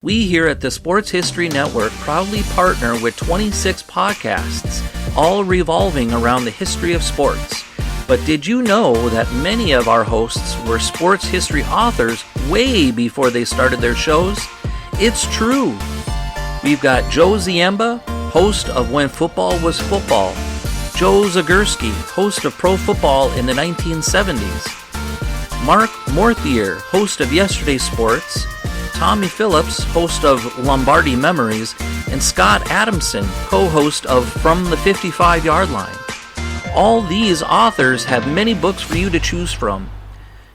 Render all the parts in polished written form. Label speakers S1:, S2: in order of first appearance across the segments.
S1: We here at the Sports History Network proudly partner with 26 podcasts, all revolving around the history of sports. But did you know that many of our hosts were sports history authors way before they started their shows? It's true. We've got Joe Ziemba, host of When Football Was Football, Joe Zagurski, host of Pro Football in the 1970s, Mark Morthier, host of Yesterday Sports, Tommy Phillips, host of Lombardi Memories, and Scott Adamson, co-host of From the 55-Yard Line. All these authors have many books for you to choose from.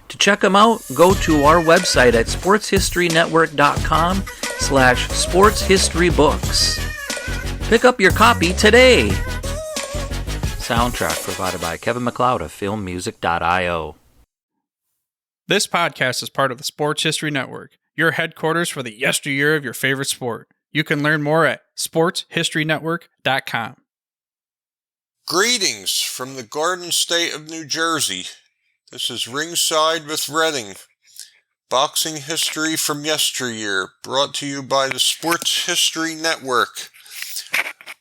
S1: To check them out, go to our website at sportshistorynetwork.com/sportshistorybooks. Pick up your copy today. Soundtrack provided by Kevin MacLeod of filmmusic.io.
S2: This podcast is part of the Sports History Network, your headquarters for the yesteryear of your favorite sport. You can learn more at sportshistorynetwork.com.
S3: Greetings from the Garden State of New Jersey. This is Ringside with Redding. Boxing history from yesteryear, brought to you by the Sports History Network.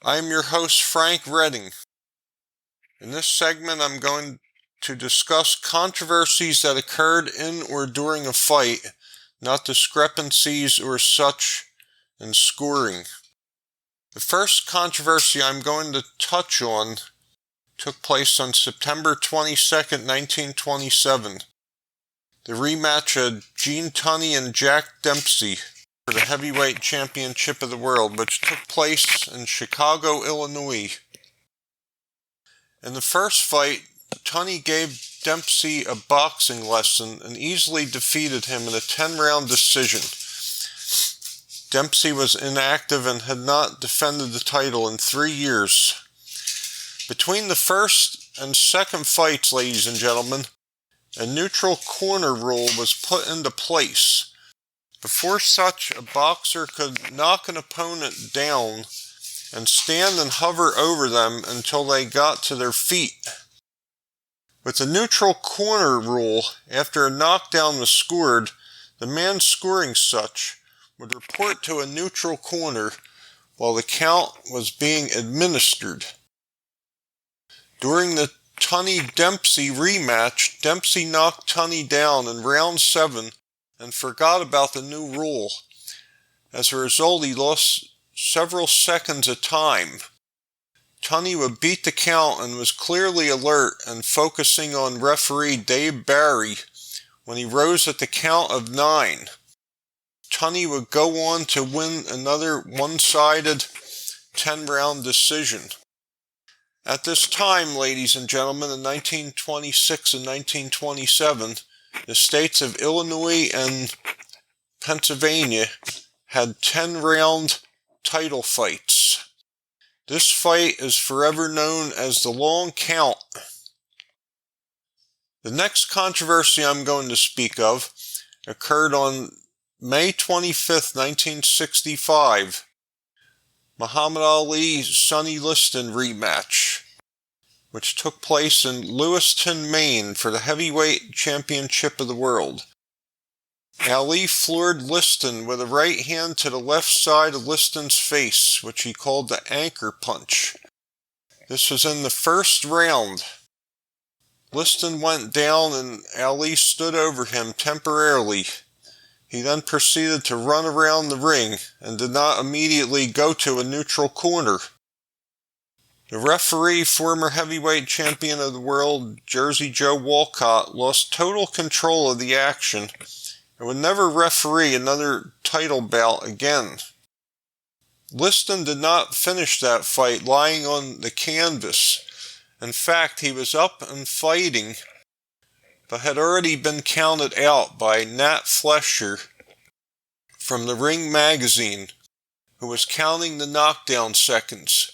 S3: I am your host, Frank Redding. In this segment, I'm going to discuss controversies that occurred in or during a fight, not discrepancies or such in scoring. The first controversy I'm going to touch on took place on September 22nd, 1927. The rematch of Gene Tunney and Jack Dempsey for the heavyweight championship of the world, which took place in Chicago, Illinois. In the first fight, Tunney gave Dempsey a boxing lesson and easily defeated him in a 10-round decision. Dempsey was inactive and had not defended the title in 3 years. Between the first and second fights, ladies and gentlemen, a neutral corner rule was put into place. Before such, a boxer could knock an opponent down and stand and hover over them until they got to their feet. With the neutral corner rule, after a knockdown was scored, the man scoring such would report to a neutral corner while the count was being administered. During the Tunney-Dempsey rematch, Dempsey knocked Tunney down in round 7 and forgot about the new rule. As a result, he lost several seconds of time. Tunney would beat the count and was clearly alert and focusing on referee Dave Barry when he rose at the count of 9. Tunney would go on to win another one-sided 10-round decision. At this time, ladies and gentlemen, in 1926 and 1927, the states of Illinois and Pennsylvania had 10-round title fights. This fight is forever known as the Long Count. The next controversy I'm going to speak of occurred on May 25th, 1965. Muhammad Ali-Sonny Liston rematch, which took place in Lewiston, Maine for the heavyweight championship of the world. Ali floored Liston with a right hand to the left side of Liston's face, which he called the anchor punch. This was in the first round. Liston went down and Ali stood over him temporarily. He then proceeded to run around the ring and did not immediately go to a neutral corner. The referee, former heavyweight champion of the world, Jersey Joe Walcott, lost total control of the action and would never referee another title bout again. Liston did not finish that fight lying on the canvas. In fact, he was up and fighting, but had already been counted out by Nat Flesher from the Ring magazine, who was counting the knockdown seconds.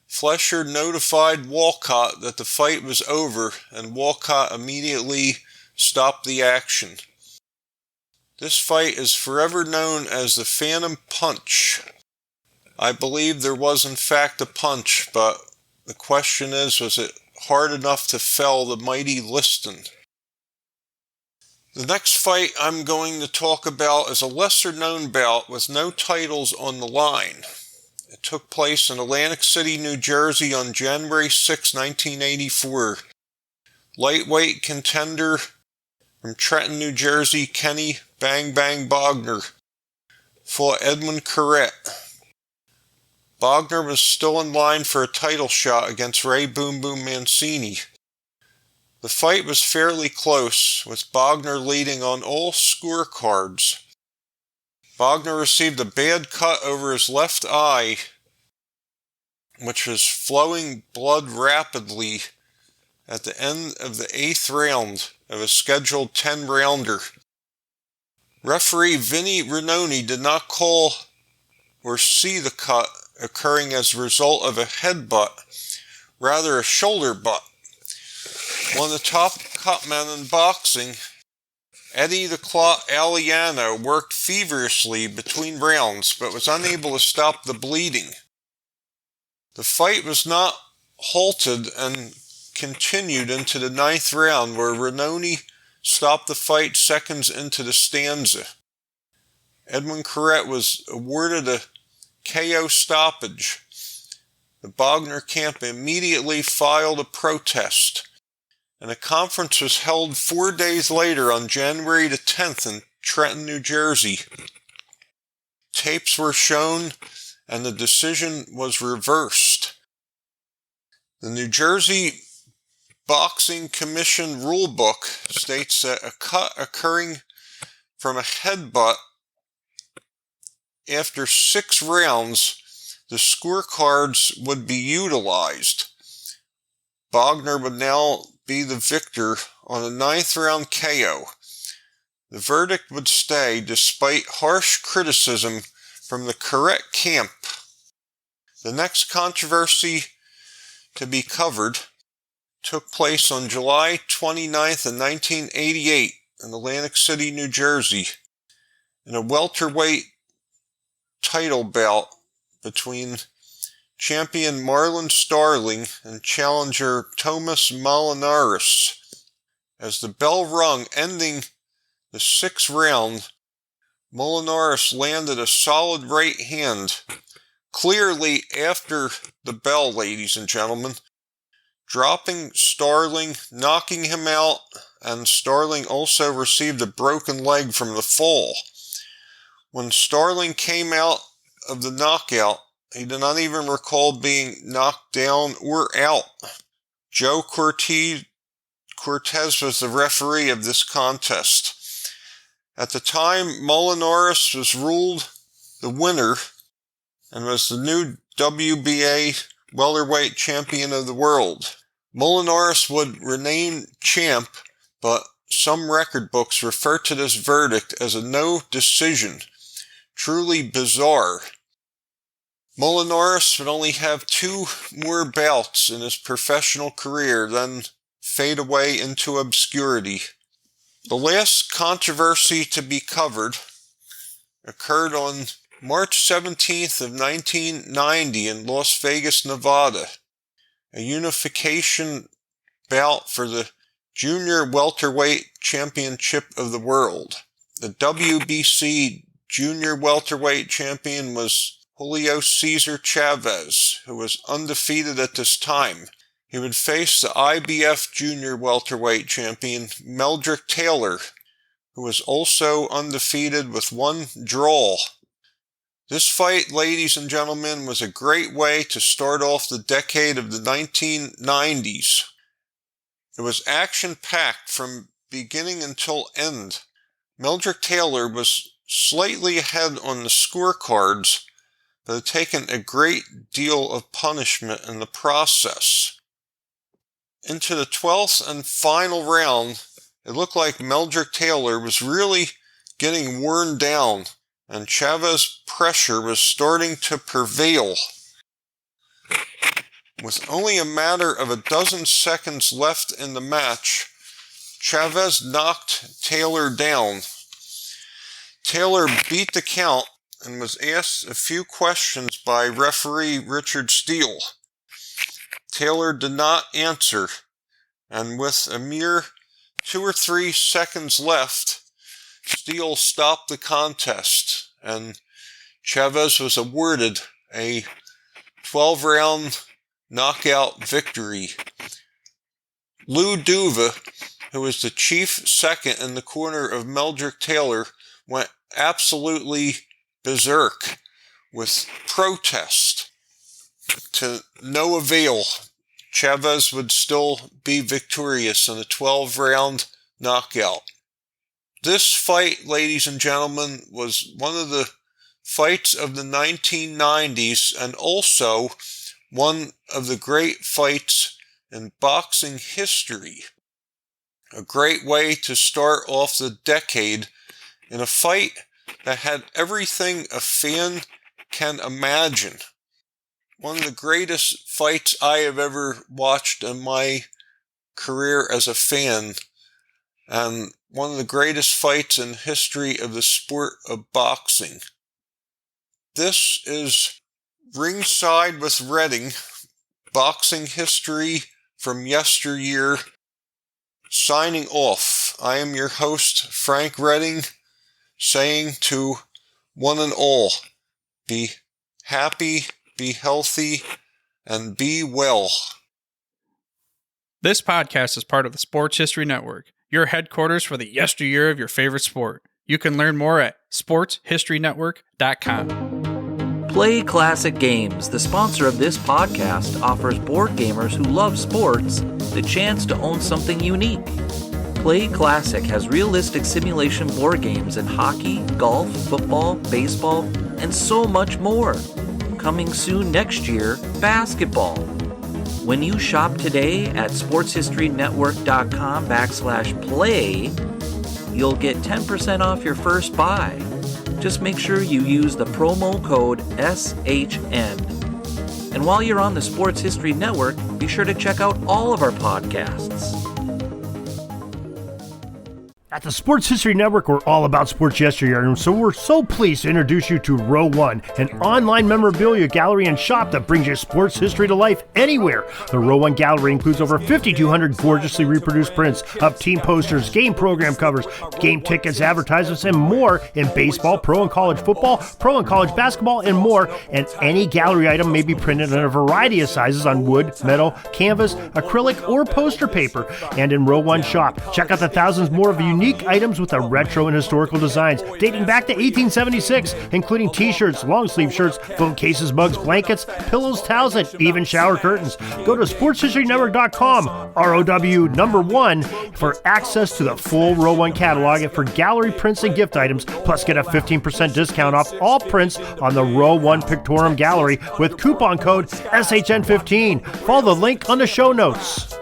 S3: Flesher notified Walcott that the fight was over, and Walcott immediately stopped the action. This fight is forever known as the Phantom Punch. I believe there was in fact a punch, but the question is, was it hard enough to fell the mighty Liston? The next fight I'm going to talk about is a lesser-known bout with no titles on the line. It took place in Atlantic City, New Jersey on January 6, 1984. Lightweight contender from Trenton, New Jersey, Kenny Bang Bang Bogner fought Edwin Corrette. Bogner was still in line for a title shot against Ray Boom Boom Mancini. The fight was fairly close, with Bogner leading on all scorecards. Bogner received a bad cut over his left eye, which was flowing blood rapidly at the end of the 8th round of a scheduled 10-rounder. Referee Vinny Ranoni did not call or see the cut occurring as a result of a headbutt, rather a shoulder butt. One of the top cut men in boxing, Eddie the Clot Aliano, worked feverishly between rounds but was unable to stop the bleeding. The fight was not halted and continued into the 9th round, where Ranoni stopped the fight seconds into the stanza. Edwin Corrette was awarded a KO stoppage. The Bogner camp immediately filed a protest, and a conference was held 4 days later on January the 10th in Trenton, New Jersey. Tapes were shown and the decision was reversed. The New Jersey Boxing Commission rulebook states that a cut occurring from a headbutt after 6 rounds, the scorecards would be utilized. Bogner would now be the victor on a 9th round KO. The verdict would stay despite harsh criticism from the Corrette camp. The next controversy to be covered took place on July 29th of 1988 in Atlantic City, New Jersey, in a welterweight title bout between champion Marlon Starling and challenger Tomas Molinaris. As the bell rung, ending the 6th round, Molinaris landed a solid right hand, clearly after the bell, ladies and gentlemen, dropping Starling, knocking him out, and Starling also received a broken leg from the fall. When Starling came out of the knockout, he did not even recall being knocked down or out. Joe Cortez was the referee of this contest. At the time, Molinaris was ruled the winner and was the new WBA welterweight champion of the world. Molinaris would remain champ, but some record books refer to this verdict as a no decision. Truly bizarre. Molinaris would only have 2 more bouts in his professional career, then fade away into obscurity. The last controversy to be covered occurred on March 17th of 1990 in Las Vegas, Nevada, a unification bout for the Junior Welterweight Championship of the World. The WBC Junior Welterweight Champion was Julio Cesar Chavez, who was undefeated at this time. He would face the IBF Junior Welterweight Champion Meldrick Taylor, who was also undefeated with 1 draw. This fight, ladies and gentlemen, was a great way to start off the decade of the 1990s. It was action-packed from beginning until end. Meldrick Taylor was slightly ahead on the scorecards, but had taken a great deal of punishment in the process. Into the 12th and final round, it looked like Meldrick Taylor was really getting worn down, and Chavez's pressure was starting to prevail. With only a matter of a dozen seconds left in the match, Chavez knocked Taylor down. Taylor beat the count and was asked a few questions by referee Richard Steele. Taylor did not answer, and with a mere 2 or 3 seconds left, Steele stopped the contest, and Chavez was awarded a 12-round knockout victory. Lou Duva, who was the chief second in the corner of Meldrick Taylor, went absolutely berserk with protest. To no avail, Chavez would still be victorious in a 12-round knockout. This fight, ladies and gentlemen, was one of the fights of the 1990s and also one of the great fights in boxing history. A great way to start off the decade in a fight that had everything a fan can imagine. One of the greatest fights I have ever watched in my career as a fan, and one of the greatest fights in history of the sport of boxing. This is Ringside with Redding, boxing history from yesteryear, signing off. I am your host, Frank Redding, saying to one and all, be happy, be healthy, and be well.
S2: This podcast is part of the Sports History Network, your headquarters for the yesteryear of your favorite sport. You can learn more at sportshistorynetwork.com.
S1: Play Classic Games, the sponsor of this podcast, offers board gamers who love sports the chance to own something unique. Play Classic has realistic simulation board games in hockey, golf, football, baseball, and so much more. Coming soon next year, basketball. When you shop today at sportshistorynetwork.com/play, you'll get 10% off your first buy. Just make sure you use the promo code SHN. And while you're on the Sports History Network, be sure to check out all of our podcasts.
S4: At the Sports History Network, we're all about sports yesteryear, and so we're so pleased to introduce you to Row One, an online memorabilia gallery and shop that brings your sports history to life anywhere. The Row One gallery includes over 5,200 gorgeously reproduced prints of team posters, game program covers, game tickets, advertisements, and more in baseball, pro and college football, pro and college basketball, and more. And any gallery item may be printed in a variety of sizes on wood, metal, canvas, acrylic, or poster paper. And in Row One shop, check out the thousands more of unique items with the retro and historical designs dating back to 1876, including t-shirts, long sleeve shirts, phone cases, mugs, blankets, pillows, towels, and even shower curtains. Go to sportshistorynetwork.com, ROW1, for access to the full Row One catalog and for gallery prints and gift items, plus get a 15% discount off all prints on the Row One Pictorium Gallery with coupon code SHN15. Follow the link on the show notes.